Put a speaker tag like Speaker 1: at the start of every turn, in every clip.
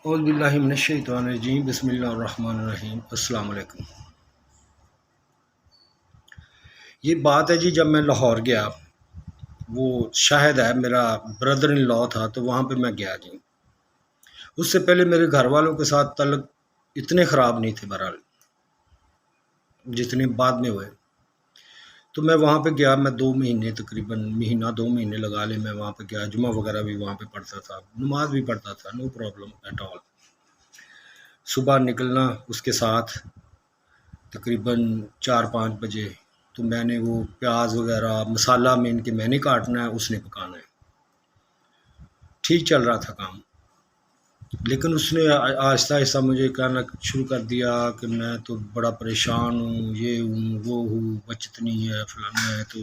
Speaker 1: اعوذ باللہ من الشیطان الرجیم، بسم اللہ الرحمن الرحیم۔ السلام علیکم۔ یہ بات ہے جی، جب میں لاہور گیا، وہ شاہد ہے میرا بردر ان لا تھا، تو وہاں پہ میں گیا جی۔ اس سے پہلے میرے گھر والوں کے ساتھ تعلق اتنے خراب نہیں تھے بہرحال، جتنے بعد میں ہوئے۔ تو میں وہاں پہ گیا، میں 2 مہینے تقریباً مہینہ 2 مہینے لگا لے، میں وہاں پہ گیا، جمعہ وغیرہ بھی وہاں پہ پڑھتا تھا، نماز بھی پڑھتا تھا، نو پرابلم ایٹ آل۔ صبح نکلنا اس کے ساتھ تقریباً 4-5 بجے، تو میں نے وہ پیاز وغیرہ مسالہ میں نے کاٹنا ہے، اس نے پکانا ہے۔ ٹھیک چل رہا تھا کام، لیکن اس نے آہستہ آہستہ مجھے کہنا شروع کر دیا کہ میں تو بڑا پریشان ہوں، یہ ہوں وہ ہوں، بچت نہیں ہے، فلانا ہے۔ تو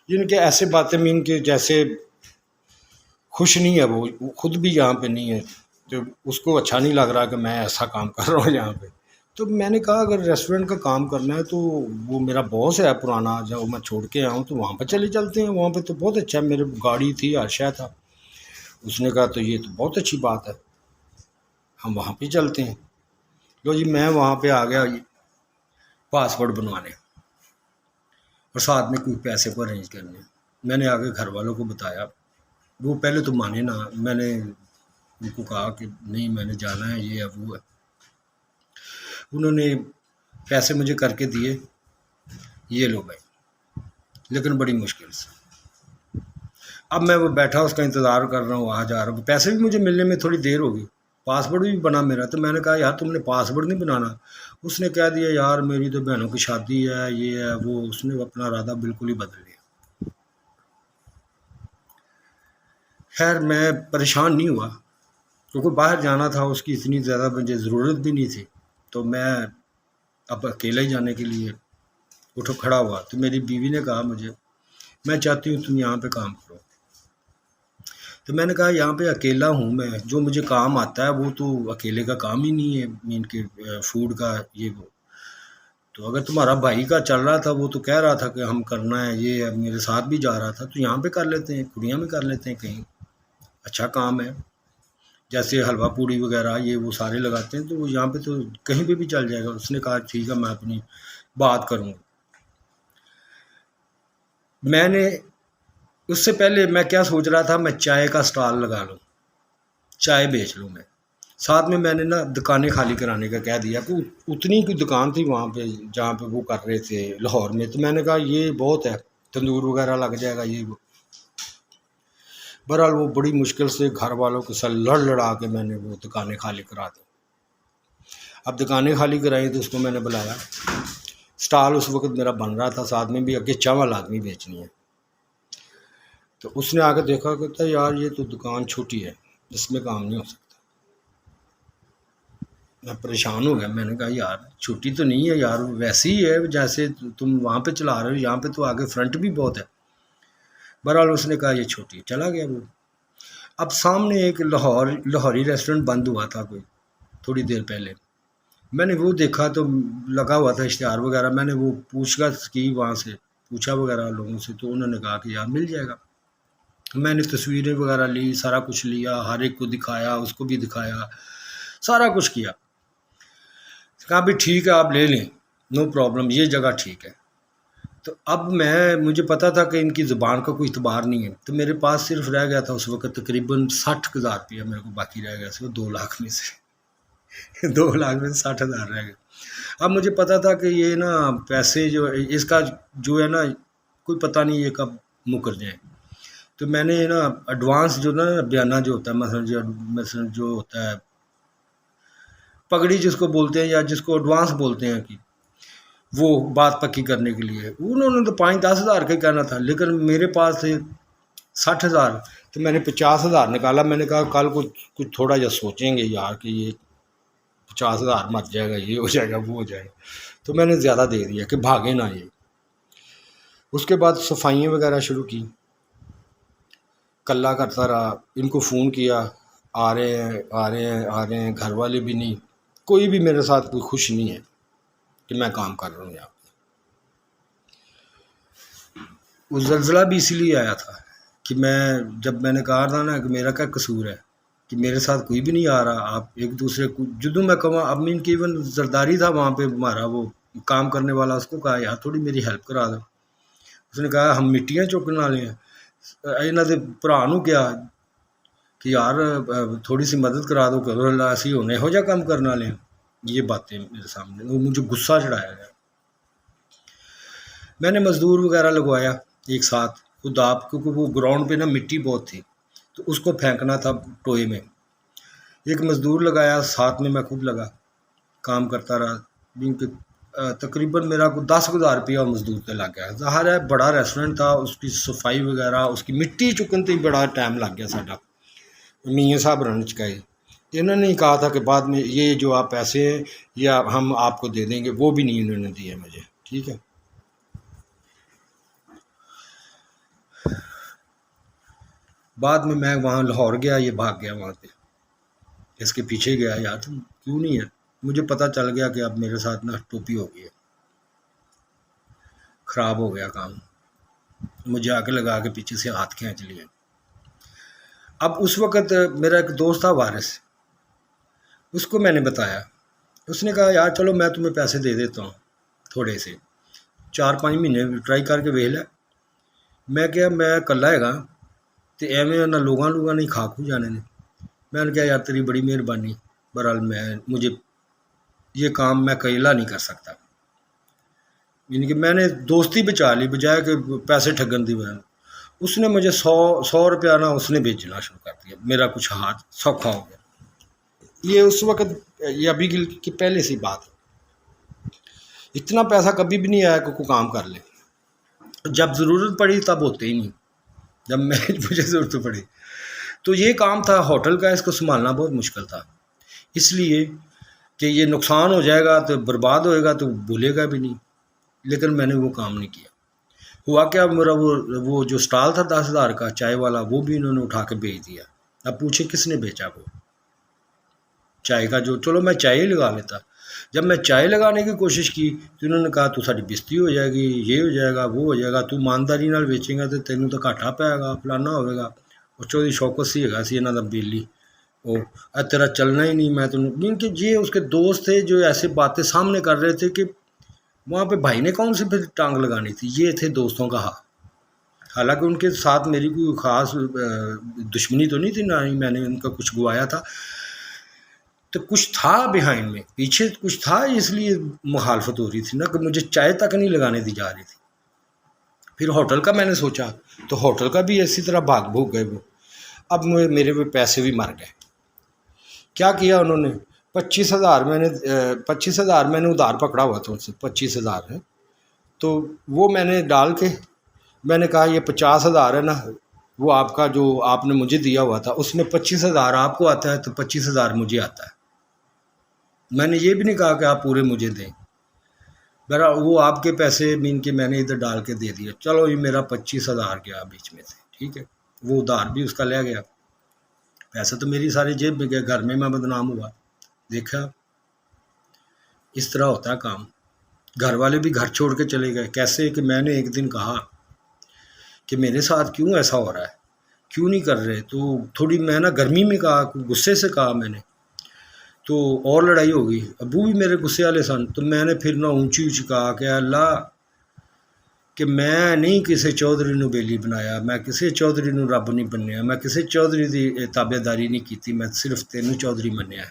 Speaker 1: جن کے ایسے باتیں میں ان کے جیسے خوش نہیں ہے، وہ خود بھی یہاں پہ نہیں ہے، تو اس کو اچھا نہیں لگ رہا کہ میں ایسا کام کر رہا ہوں یہاں پہ۔ تو میں نے کہا اگر ریسٹورنٹ کا کام کرنا ہے تو وہ میرا باس ہے پرانا، جب میں چھوڑ کے آؤں تو وہاں پہ چلتے ہیں، وہاں پہ تو بہت اچھا ہے، میرے گاڑی تھی، ہر شے تھا۔ اس نے کہا تو یہ تو بہت اچھی بات ہے، ہم وہاں پہ چلتے ہیں۔ لو جی، میں وہاں پہ آ گیا پاسپورٹ بنوانے، اور ساتھ میں کوئی پیسے کو ارینج کرنے۔ میں نے آگے گھر والوں کو بتایا، وہ پہلے تو مانے نہ، میں نے ان کو کہا کہ نہیں میں نے جانا ہے، یہ ہے وہ ہے۔ انہوں نے پیسے مجھے کر کے دیے، یہ لو بھائی، لیکن بڑی مشکل سے۔ اب میں وہ بیٹھا اس کا انتظار کر رہا ہوں، آ جا رہا ہوں، پیسے بھی مجھے ملنے میں تھوڑی دیر ہوگی، پاسپورٹ بھی بنا میرا۔ تو میں نے کہا یار تم نے پاسپورٹ نہیں بنانا؟ اس نے کہہ دیا یار میری تو بہنوں کی شادی ہے، یہ ہے وہ، اس نے اپنا ارادہ بالکل ہی بدل لیا۔ خیر میں پریشان نہیں ہوا، کیونکہ باہر جانا تھا، اس کی اتنی زیادہ مجھے ضرورت بھی نہیں تھی، تو میں اب اکیلے ہی جانے کے لیے اٹھو کھڑا ہوا۔ تو میری بیوی نے کہا مجھے، میں چاہتی ہوں تم یہاں پہ کام کرو۔ تو میں نے کہا یہاں پہ اکیلا ہوں میں، جو مجھے کام آتا ہے وہ تو اکیلے کا کام ہی نہیں ہے، مین کے فوڈ کا یہ وہ۔ تو اگر تمہارا بھائی کا چل رہا تھا، وہ تو کہہ رہا تھا کہ ہم کرنا ہے، یہ ہے، میرے ساتھ بھی جا رہا تھا، تو یہاں پہ کر لیتے ہیں، کڑیاں میں کر لیتے ہیں، کہیں اچھا کام ہے، جیسے حلوہ پوڑی وغیرہ یہ وہ سارے لگاتے ہیں، تو وہ یہاں پہ تو کہیں پہ بھی چل جائے گا۔ اس نے کہا ٹھیک ہے میں اپنی بات کروں گا۔ میں نے اس سے پہلے میں کیا سوچ رہا تھا، میں چائے کا سٹال لگا لوں، چائے بیچ لوں میں، ساتھ میں نے نا دکانیں خالی کرانے کا کہہ دیا کہ اتنی کوئی دکان تھی وہاں پہ جہاں پہ وہ کر رہے تھے لاہور میں۔ تو میں نے کہا یہ بہت ہے، تندور وغیرہ لگ جائے گا یہ وہ۔ بہرحال وہ بڑی مشکل سے گھر والوں کے ساتھ لڑا کے میں نے وہ دکانیں خالی کرا دی۔ اب دکانیں خالی کرائی تو اس کو میں نے بلایا، سٹال اس وقت میرا بن رہا تھا، ساتھ میں بھی آگے چاول آدمی بیچنی ہے۔ تو اس نے آ کے دیکھا کہتا ہے یار یہ تو دکان چھوٹی ہے، اس میں کام نہیں ہو سکتا۔ میں پریشان ہو گیا، میں نے کہا یار چھوٹی تو نہیں ہے یار، ویسے ہی ہے جیسے تم وہاں پہ چلا رہے ہو، یہاں پہ تو آگے فرنٹ بھی بہت ہے۔ بہرحال اس نے کہا یہ چھوٹی ہے، چلا گیا وہ۔ اب سامنے ایک لاہوری ریسٹورنٹ بند ہوا تھا کوئی تھوڑی دیر پہلے، میں نے وہ دیکھا تو لگا ہوا تھا اشتہار وغیرہ، میں نے وہ پوچھ گچھ کی، وہاں سے پوچھا وغیرہ لوگوں سے، تو انہوں نے کہا کہ یار مل جائے گا۔ میں نے تصویریں وغیرہ لی، سارا کچھ لیا، ہر ایک کو دکھایا، اس کو بھی دکھایا، سارا کچھ کیا۔ کہا بھی ٹھیک ہے آپ لے لیں، نو پرابلم، یہ جگہ ٹھیک ہے۔ تو اب مجھے پتا تھا کہ ان کی زبان کا کوئی اعتبار نہیں ہے، تو میرے پاس صرف رہ گیا تھا اس وقت تقریباً 60,000 روپیہ میرے کو باقی رہ گیا، صرف 2 لاکھ میں سے 2 لاکھ میں سے 60,000 رہ گئے۔ اب مجھے پتا تھا کہ یہ نا پیسے جو اس کا جو ہے نا کوئی پتہ نہیں یہ کب مکر جائیں۔ تو میں نے نا ایڈوانس جو نا بیانہ جو ہوتا ہے، مثلا جو ہوتا ہے پگڑی جس کو بولتے ہیں یا جس کو ایڈوانس بولتے ہیں، کہ وہ بات پکی کرنے کے لیے انہوں نے تو 5-10 ہزار کا ہی کہنا تھا، لیکن میرے پاس تھے 60,000، تو میں نے 50,000 نکالا۔ میں نے کہا کل کچھ تھوڑا جا سوچیں گے یار کہ یہ 50,000 مر جائے گا، یہ ہو جائے گا وہ ہو جائے گا، تو میں نے زیادہ دے دیا کہ بھاگے نہ یہ۔ اس کے بعد صفائیاں وغیرہ شروع کی، کلہ کرتا رہا، ان کو فون کیا، آ رہے ہیں آ رہے ہیں آ رہے ہیں، گھر والے بھی نہیں، کوئی بھی میرے ساتھ کوئی خوش نہیں ہے کہ میں کام کر رہا ہوں یہاں پہ۔ وہ زلزلہ بھی اسی لیے آیا تھا کہ جب میں نے کہا تھا نا کہ میرا کیا قصور ہے، کہ میرے ساتھ کوئی بھی نہیں آ رہا، آپ ایک دوسرے کو جدوں میں کہوں اب ان کی ایون زرداری تھا وہاں پہ ہمارا وہ کام کرنے والا، اس کو کہا یار تھوڑی میری ہیلپ کرا دو، اس نے کہا ہم مٹیاں چکنے والے ہیں، انہوں نے بھرا نو کیا کہ یار تھوڑی سی مدد کرا دو، کرو اللہ ایسی ہونے ہو جا کام کرنے والے ہیں، یہ باتیں میرے سامنے، وہ مجھے غصہ چڑھایا گیا۔ میں نے مزدور وغیرہ لگوایا ایک ساتھ خود آپ، کیونکہ وہ گراؤنڈ پہ نا مٹی بہت تھی تو اس کو پھینکنا تھا ٹوئے میں، ایک مزدور لگایا ساتھ میں خود لگا کام کرتا رہا، جن کے تقریباً میرا کو 10,000 روپیہ مزدور پہ لگ گیا۔ ظاہر ہے بڑا ریسٹورینٹ تھا، اس کی صفائی وغیرہ اس کی مٹی چکن تے بڑا ٹائم لگ گیا ساڈا، میاں صاحب رن چکائے، انہوں نے کہا تھا کہ بعد میں یہ جو آپ پیسے ہیں یا ہم آپ کو دے دیں گے، وہ بھی نہیں انہوں نے دیے مجھے، ٹھیک ہے۔ بعد میں وہاں لاہور گیا، یہ بھاگ گیا وہاں پہ، اس کے پیچھے گیا، یار تم کیوں نہیں ہے، مجھے پتہ چل گیا کہ اب میرے ساتھ نا ٹوپی ہو گئی ہے، خراب ہو گیا کام، مجھے آ کے لگا کے پیچھے سے ہاتھ کھینچ لیے۔ اب اس وقت میرا ایک دوست تھا وارث، اس کو میں نے بتایا، اس نے کہا یار چلو میں تمہیں پیسے دے دیتا ہوں تھوڑے سے، 4-5 مہینے ٹرائی کر کے ویکھ لے۔ میں کیا میں کلا ہے گا تو ایویں نہ لوگاں نہیں کھا کھو جانے نے، میں نے کہا یار تیری بڑی مہربانی، بہرحال مجھے یہ کام میں اکیلا نہیں کر سکتا، یعنی کہ میں نے دوستی بچا لی بجائے کہ پیسے ٹھگن دی وجہ۔ اس نے مجھے 100 روپیہ نا اس نے بھیجنا شروع کر دیا، میرا کچھ ہاتھ سوکھا ہو گیا۔ یہ اس وقت، یہ ابھی کی پہلے سی بات ہے، اتنا پیسہ کبھی بھی نہیں آیا کہ کوئی کام کر لے، جب ضرورت پڑی تب ہوتے ہی نہیں، جب مجھے ضرورت پڑی تو یہ کام تھا ہوٹل کا، اس کو سنبھالنا بہت مشکل تھا، اس لیے کہ یہ نقصان ہو جائے گا تو برباد ہوئے گا تو بھولے گا بھی نہیں، لیکن میں نے وہ کام نہیں کیا۔ ہوا کیا، میرا وہ جو سٹال تھا 10,000 کا چائے والا، وہ بھی انہوں نے اٹھا کے بیچ دیا۔ اب پوچھے کس نے بیچا؟ وہ چائے کا جو، چلو میں چائے ہی لگا لیتا، جب میں چائے لگانے کی کوشش کی تو انہوں نے کہا تو ساری بستی ہو جائے گی، یہ ہو جائے گا، وہ ہو جائے گا، تو ایمانداری نال بیچے گا تو تینوں تو گھاٹا پائے گا، فلانا ہوئے گا۔ اور چودھری شوکت سی ہے سی انہوں کا بیلی، وہ تیرا چلنا ہی نہیں، میں کیونکہ یہ اس کے دوست تھے جو ایسے باتیں سامنے کر رہے تھے کہ وہاں پہ بھائی نے کون سی پھر ٹانگ لگانی تھی، یہ تھے دوستوں کا حق۔ حالانکہ ان کے ساتھ میری کوئی خاص دشمنی تو نہیں تھی، نہ ہی میں نے ان کا کچھ گوایا تھا، تو کچھ تھا بیہائنڈ میں، پیچھے کچھ تھا، اس لیے مخالفت ہو رہی تھی نا، کہ مجھے چائے تک نہیں لگانے دی جا رہی تھی۔ پھر ہوٹل کا میں نے سوچا تو ہوٹل کا بھی اسی طرح بھاگ بھوگ گئے وہ، اب میرے پیسے بھی مر گئے۔ کیا کیا انہوں نے، 25,000 میں نے ادھار پکڑا ہوا تھا ان سے، 25,000 ہے، تو وہ میں نے ڈال کے میں نے کہا یہ 50,000 ہے نا، وہ آپ کا جو آپ نے مجھے دیا ہوا تھا اس میں 25,000 آپ کو آتا ہے تو 25,000 مجھے آتا ہے، میں نے یہ بھی نہیں کہا کہ آپ پورے مجھے دیں، میرا وہ آپ کے پیسے مین کے میں نے ادھر ڈال کے دے دیا، چلو یہ میرا 25,000 گیا بیچ میں سے، ٹھیک ہے، وہ ادھار بھی اس کا لے گیا، پیسے تو میری ساری جیب میں گیا، گھر میں بدنام ہوا۔ دیکھا اس طرح ہوتا ہے کام، گھر والے بھی گھر چھوڑ کے چلے گئے، کیسے کہ میں نے ایک دن کہا کہ میرے ساتھ کیوں ایسا ہو رہا ہے، کیوں نہیں کر رہے، تو تھوڑی میں نا گرمی میں کہا، غصے سے کہا میں نے، تو اور لڑائی ہو گئی، ابو بھی میرے غصے والے سن، تو میں نے پھر نہ اونچی اونچی کہا کہ اللہ کہ میں نہیں کسی چودھری نو بیلی بنایا، میں کسی چودھری نو رب نہیں بنیا، میں کسی چودھری دی تابع داری نہیں کیتی، میں صرف تینوں چودھری منیا ہے،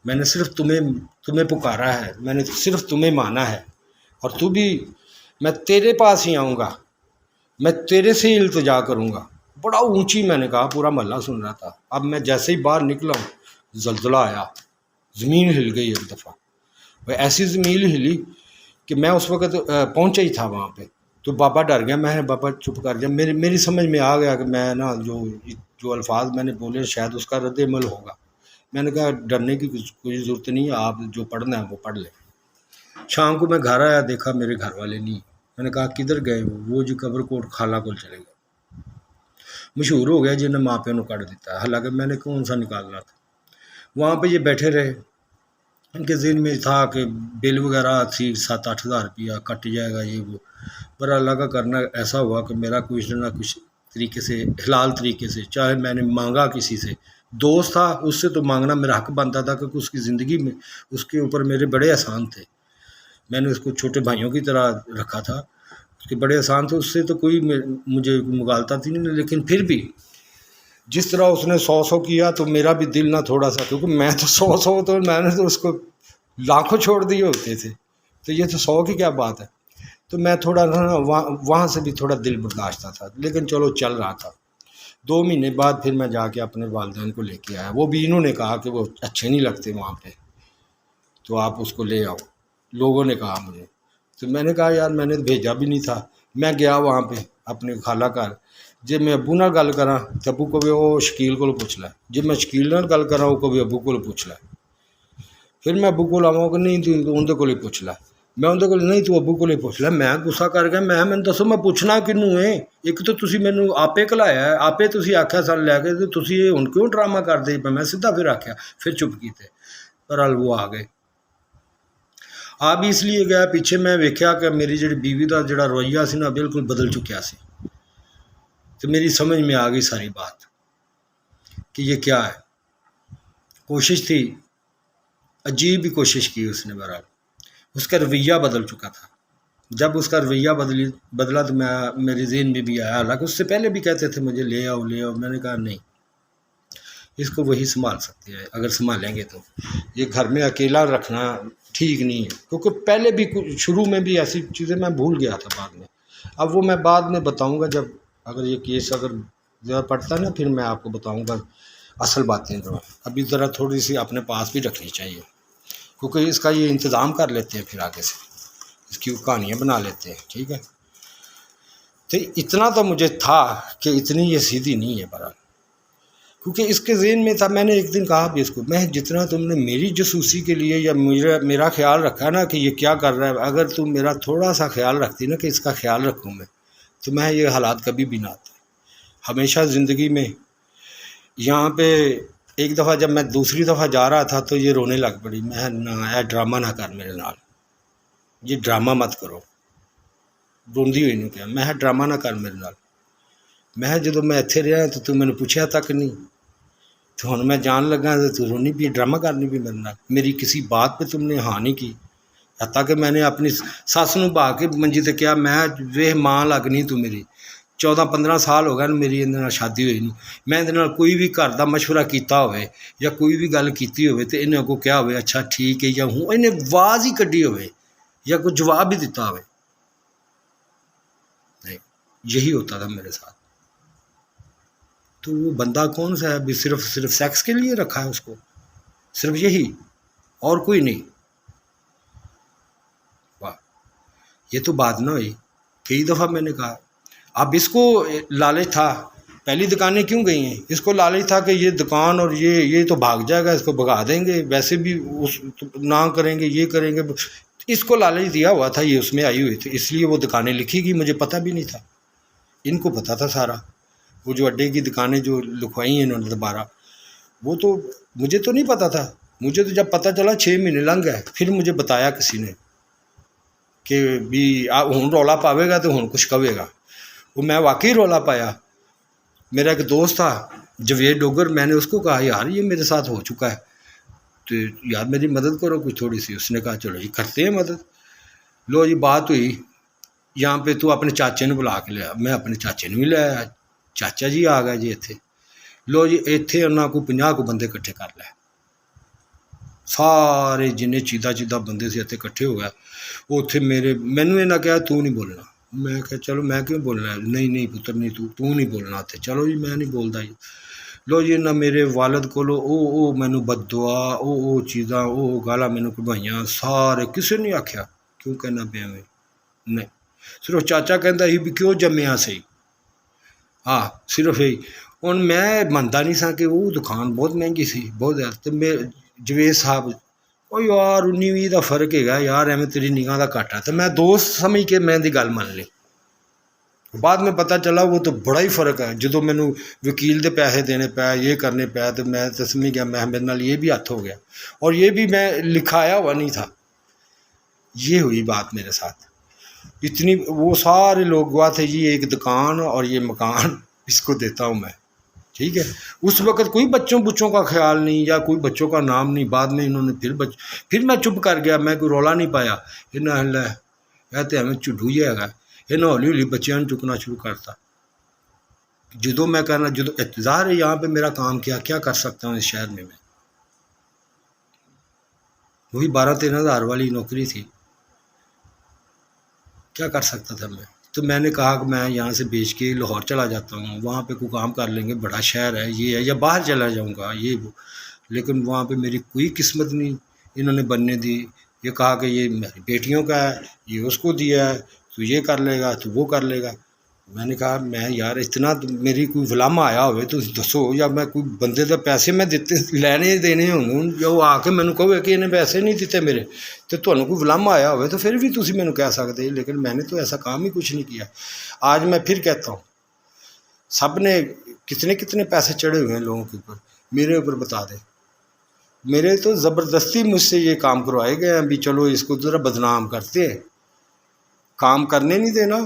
Speaker 1: میں نے صرف تمہیں پکارا ہے، میں نے صرف تمہیں مانا ہے، اور تو بھی میں تیرے پاس ہی آؤں گا، میں تیرے سے ہی التجا کروں گا، بڑا اونچی میں نے کہا، پورا محلہ سن رہا تھا۔ اب میں جیسے ہی باہر نکلا ہوں زلزلہ آیا، زمین ہل گئی ایک دفعہ، وہ ایسی زمین ہلی کہ میں اس وقت پہنچا ہی تھا وہاں پہ، تو بابا ڈر گیا، میں بابا چپ کر گیا، میری سمجھ میں آ گیا کہ میں نا جو الفاظ میں نے بولے شاید اس کا رد عمل ہوگا، میں نے کہا ڈرنے کی کوئی ضرورت نہیں ہے، آپ جو پڑھنا ہے وہ پڑھ لیں۔ شام کو میں گھر آیا، دیکھا میرے گھر والے نہیں، میں نے کہا کدھر گئے وہ جی قبر کوٹ خالہ کو چلے گئے، مشہور ہو گیا جنہیں ماں پیو نے کٹ دیتا ہے، حالانکہ میں نے کون سا نکالنا تھا۔ وہاں پہ یہ بیٹھے رہے، ان کے ذہن میں تھا کہ بل وغیرہ تھی 7-8 ہزار روپیہ کٹ جائے گا، یہ وہ، پر اللہ کا کرنا ایسا ہوا کہ میرا کچھ نہ کچھ طریقے سے، حلال طریقے سے، چاہے میں نے مانگا کسی سے، دوست تھا اس سے تو مانگنا میرا حق بنتا تھا، کیونکہ اس کی زندگی میں اس کے اوپر میرے بڑے احسان تھے، میں نے اس کو چھوٹے بھائیوں کی طرح رکھا تھا، اس کے بڑے احسان تھے، اس سے تو کوئی مجھے مغالطہ تھی نہیں، لیکن پھر بھی جس طرح اس نے 100 کیا تو میرا بھی دل نہ تھوڑا سا، کیونکہ میں تو 100 تو میں نے تو اس کو لاکھوں چھوڑ دیے ہوتے تھے، تو یہ تو 100 کی کیا بات ہے، تو میں تھوڑا وہاں سے بھی تھوڑا دل برداشتہ تھا، لیکن چلو چل رہا تھا۔ 2 مہینے بعد پھر میں جا کے اپنے والدین کو لے کے آیا، وہ بھی انہوں نے کہا کہ وہ اچھے نہیں لگتے وہاں پہ، تو آپ اس کو لے آؤ، لوگوں نے کہا مجھے، تو میں نے کہا یار میں نے بھیجا بھی نہیں تھا، میں گیا وہاں پہ اپنے خالہ گھر، جب میں ابو نال گل کراں تو ابو کو بھی وہ شکیل کو پوچھ لے، جب میں شکیل نال گل کراں وہ کو بھی ابو کو پوچھ لے، پھر میں ابو کو آواں کہ نہیں تو اندر کو پوچھ لے، میں اندر کو نہیں تو ابو کو پوچھ لے، میں غصہ کر گیا، میں دسو میں پوچھنا کنوں ہے، ایک تو تسی مینوں آپے کلایا ہے، آپے تسی آکھیا سن لے کے، تو تسی ہن کیوں ڈرامہ کردے پے، میں سیدھا پھر آکھیا، پھر چپ کیتے، بہرحال وہ آ گئے، آ بھی اس لیے گیا پیچھے میں ویکھیا کہ میری جڑی بیوی دا جڑا رویہ سی نا بالکل بدل چکیا سی، تو میری سمجھ میں آ گئی ساری بات کہ یہ کیا ہے، کوشش تھی، عجیب ہی کوشش کی اس نے، بہرحال اس کا رویہ بدل چکا تھا، جب اس کا رویہ بدلا تو میرے ذہن میں بھی آیا، حالانکہ اس سے پہلے بھی کہتے تھے مجھے لے آؤ لے آؤ، میں نے کہا نہیں، اس کو وہی سنبھال سکتے ہیں، اگر سنبھالیں گے تو یہ گھر میں اکیلا رکھنا ٹھیک نہیں ہے، کیونکہ پہلے بھی شروع میں بھی ایسی چیزیں میں بھول گیا تھا بعد میں، اب وہ میں بعد میں بتاؤں گا، جب اگر یہ کیس اگر زیادہ پڑتا ہے نا پھر میں آپ کو بتاؤں گا اصل باتیں، جو ابھی ذرا تھوڑی سی اپنے پاس بھی رکھنی چاہیے، کیونکہ اس کا یہ انتظام کر لیتے ہیں، پھر آگے سے اس کی کہانیاں بنا لیتے ہیں، ٹھیک ہے، تو اتنا تو مجھے تھا کہ اتنی یہ سیدھی نہیں ہے، برحال کیونکہ اس کے ذہن میں تھا، میں نے ایک دن کہا بھی اس کو، میں جتنا تم نے میری جاسوسی کے لیے یا میرا خیال رکھا نا کہ یہ کیا کر رہا ہے، اگر تم میرا تھوڑا سا خیال رکھتی نا کہ اس کا خیال رکھوں میں، تو میں یہ حالات کبھی بھی نہ آتے، ہمیشہ زندگی میں۔ یہاں پہ ایک دفعہ جب میں دوسری دفعہ جا رہا تھا تو یہ رونے لگ پڑی، میں نہ ڈرامہ نہ کر میرے نال، یہ ڈرامہ مت کرو، روندی ہوئی نہیں کیا، میں ڈرامہ نہ کر میرے نال، میں جدو میں اتنے رہا تو میں نے پوچھا تک نہیں، تو ہن میں جان لگا تو رونی پی، ڈرامہ کرنی پی میرے نال، میری کسی بات پہ تم نے ہاں نہیں کی، حتیٰ کہ میں نے اپنی سس نوں بہا کے منجی تے کیا، میں ویہ ماں لگنی تو میری 14-15 سال ہو گئے میری اندر شادی ہوئی نوں، میں اندر کوئی بھی گھر دا مشورہ کیتا ہوئے یا کوئی بھی گل کیتی ہوئے تو انہیں کو کیا ہوئے اچھا ٹھیک ہے یا ہوں، انہیں آواز ہی کڈی ہوئے یا کوئی جواب بھی دیتا ہوئے، نہیں، یہی ہوتا تھا میرے ساتھ۔ تو وہ بندہ کون سا ہے بھی صرف سیکس کے لیے رکھا ہے اس کو، صرف یہی اور کوئی نہیں، واہ، یہ تو بات نہ ہوئی، کئی دفعہ میں نے کہا، اب اس کو لالچ تھا، پہلی دکانیں کیوں گئی ہیں، اس کو لالچ تھا کہ یہ دکان اور یہ تو بھاگ جائے گا، اس کو بھگا دیں گے، ویسے بھی اس نہ کریں گے، یہ کریں گے، اس کو لالچ دیا ہوا تھا، یہ اس میں آئی ہوئی تھی، اس لیے وہ دکانیں لکھی گئی، مجھے پتہ بھی نہیں تھا، ان کو پتہ تھا سارا، وہ جو اڈے کی دکانیں جو لکھوائی ہیں انہوں نے دوبارہ، وہ تو مجھے تو نہیں پتہ تھا، مجھے تو جب پتہ چلا 6 مہینے لنگ گئے، پھر مجھے بتایا کسی نے کہ بھی ہوں رولا پاوے گا تو ہوں کچھ کہے گا، وہ میں واقعی رولا پایا، میرا ایک دوست تھا جوید ڈوگر، میں نے اس کو کہا یار یہ میرے ساتھ ہو چکا ہے تو یار میری مدد کرو کچھ تھوڑی سی، اس نے کہا چلو جی کرتے ہیں مدد، لو جی بات ہوئی، یہاں پہ تو اپنے چاچے نے بلا کے لیا، میں اپنے چاچے نے بھی لے آیا، چاچا جی آ گئے جی اتنے، لو جی اتنے انہوں کو 50 کو بندے کٹھے کر لے، سارے جنہیں چیدہ بندے سے اتنے کٹھے ہو گئے، وہ اتنے مینوں یہ نہ کہا تو نہیں بولنا، میں کہا چلو میں کیوں بولنا، نہیں پتر نہیں تو نہیں بولنا اتنے، چلو جی میں نہیں بولتا جی، لو جی نہ میرے والد کو مینوں بد دعا او چیزاں گالاں مینوں کਢوائیاں، سارے کسے نہیں آکھیا کیوں کہنا پیا میں، نہیں صرف چاچا کہندا سی بھی کیوں جمیا سی، ہاں صرف یہی، ہن میں منتا نہیں سا کہ وہ دکان بہت مہنگی سی، بہت زیادہ، تو میں جوید صاحب وہ یار 19-20 کا فرق ہے یار، ایویں تیری نگاہ کا گھٹ ہے، تو میں دوست سمجھ کے میں دی گل من لی، بعد میں پتہ چلا وہ تو بڑا ہی فرق ہے، جدو مینوں وکیل دے پیسے دینے پے، یہ کرنے پے، تو میں تو سمجھ گیا میں میرے نال یہ بھی ہاتھ ہو گیا، اور یہ بھی میں لکھایا ہوا نہیں تھا، یہ ہوئی بات میرے ساتھ، اتنی وہ سارے لوگ گوا تھے جی، ایک دکان اور یہ مکان، اس کو دیتا ہوں میں، ٹھیک ہے۔ اس وقت کوئی بچوں کا خیال نہیں، یا کوئی بچوں کا نام نہیں، بعد میں انہوں نے پھر میں چپ کر گیا، میں کوئی رولا نہیں پایا۔ کہتے ہمیں چڈوئی ہے گا، یہ ہولی ہولی بچیاں نے چکنا شروع کرتا۔ جدو میں کرنا، جدو اقتدار ہے یہاں پہ میرا کام کیا کر سکتا ہوں اس شہر میں وہی 12-13 ہزار والی نوکری تھی، کیا کر سکتا تھا میں؟ تو میں نے کہا کہ میں یہاں سے بیچ کے لاہور چلا جاتا ہوں، وہاں پہ کوئی کام کر لیں گے، بڑا شہر ہے یہ ہے، یا باہر چلا جاؤں گا یہ وہ۔ لیکن وہاں پہ میری کوئی قسمت نہیں انہوں نے بننے دی۔ یہ کہا کہ یہ میری بیٹیوں کا ہے، یہ اس کو دیا ہے، تو یہ کر لے گا تو وہ کر لے گا۔ میں نے کہا میں یار اتنا میری کوئی غلام آیا ہوئے تو دسو، یا میں کوئی بندے تو پیسے میں دیتے لینے دینے ہوں جو آ کے مینوں کہو کہ انہیں پیسے نہیں دیتے میرے، تو تمہیں کوئی غلام آیا ہوئے تو پھر بھی تسی مینوں کہہ سکتے، لیکن میں نے تو ایسا کام ہی کچھ نہیں کیا۔ آج میں پھر کہتا ہوں، سب نے کتنے پیسے چڑھے ہوئے ہیں لوگوں کے اوپر، میرے اوپر بتا دیں۔ میرے تو زبردستی مجھ سے یہ کام کروائے گئے ہیں، ابھی چلو اس کو ذرا بدنام کرتے ہیں، کام کرنے نہیں دینا۔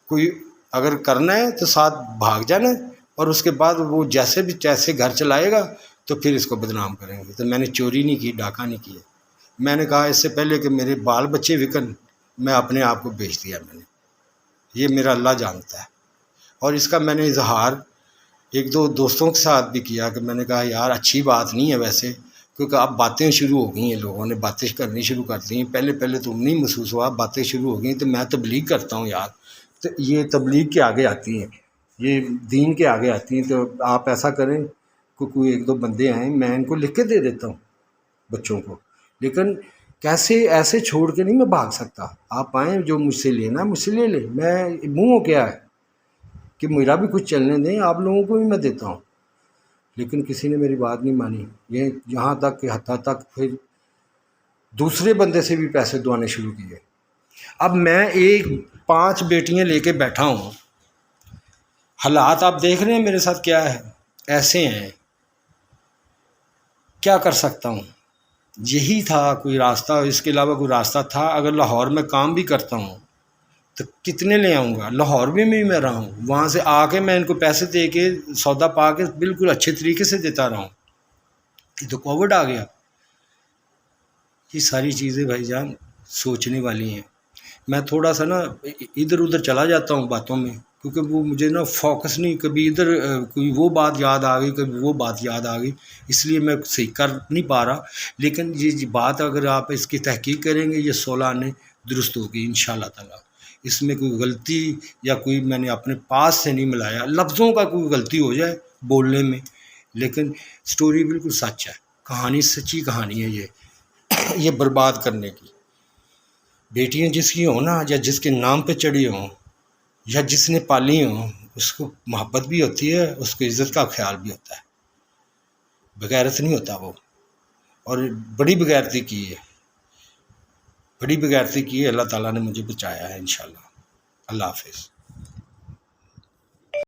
Speaker 1: کوئی اگر کرنا ہے تو ساتھ بھاگ جانا، اور اس کے بعد وہ جیسے گھر چلائے گا تو پھر اس کو بدنام کریں گے۔ تو میں نے چوری نہیں کی، ڈاکہ نہیں کیا۔ میں نے کہا اس سے پہلے کہ میرے بال بچے وکن، میں اپنے آپ کو بیچ دیا میں نے، یہ میرا اللہ جانتا ہے۔ اور اس کا میں نے اظہار ایک دو دوستوں کے ساتھ بھی کیا کہ میں نے کہا یار اچھی بات نہیں ہے ویسے، کیونکہ اب باتیں شروع ہو گئی ہیں، لوگوں نے باتیں کرنی شروع کر دی ہیں۔ پہلے تو نہیں محسوس ہوا، باتیں شروع ہو گئی، تو میں تبلیغ کرتا ہوں یار، تو یہ تبلیغ کے آگے آتی ہیں، یہ دین کے آگے آتی ہیں۔ تو آپ ایسا کریں کہ کوئی ایک دو بندے آئیں، میں ان کو لکھ کے دے دیتا ہوں بچوں کو، لیکن کیسے ایسے چھوڑ کے نہیں میں بھاگ سکتا۔ آپ آئیں، جو مجھ سے لینا مجھ سے لے لیں، میں منہ کیا ہے کہ میرا بھی کچھ چلنے دیں، آپ لوگوں کو بھی میں دیتا ہوں۔ لیکن کسی نے میری بات نہیں مانی، یہ یہاں تک کہ حتیٰ تک پھر دوسرے بندے سے بھی پیسے دوانے شروع کیے۔ اب میں 5 بیٹیاں لے کے بیٹھا ہوں، حالات آپ دیکھ رہے ہیں میرے ساتھ کیا ہے، ایسے ہیں، کیا کر سکتا ہوں؟ یہی تھا کوئی راستہ، اس کے علاوہ کوئی راستہ تھا؟ اگر لاہور میں کام بھی کرتا ہوں تو کتنے لے آؤں گا؟ لاہور میں رہا ہوں، وہاں سے آ کے میں ان کو پیسے دے کے سودا پا کے بالکل اچھے طریقے سے دیتا رہا ہوں۔ یہ تو کووڈ آ گیا۔ یہ ساری چیزیں بھائی جان سوچنے والی ہیں۔ میں تھوڑا سا نا ادھر ادھر چلا جاتا ہوں باتوں میں، کیونکہ وہ مجھے نا فوکس نہیں، کبھی ادھر کوئی وہ بات یاد آ گئی، کبھی وہ بات یاد آ گئی، اس لیے میں صحیح کر نہیں پا رہا۔ لیکن یہ بات اگر آپ اس کی تحقیق کریں گے، یہ 16 آنے درست ہوگی انشاءاللہ تعالی۔ اس میں کوئی غلطی یا کوئی میں نے اپنے پاس سے نہیں ملایا، لفظوں کا کوئی غلطی ہو جائے بولنے میں، لیکن سٹوری بالکل سچ ہے، کہانی سچی کہانی ہے یہ برباد کرنے کی۔ بیٹیاں جس کی ہوں نا، یا جس کے نام پہ چڑھی ہوں، یا جس نے پالی ہوں، اس کو محبت بھی ہوتی ہے، اس کو عزت کا خیال بھی ہوتا ہے، بغیرت نہیں ہوتا وہ۔ اور بڑی بغیرتی کی ہے، بڑی بغیرتی کی ہے، اللہ تعالیٰ نے مجھے بچایا ہے انشاءاللہ۔ اللہ حافظ۔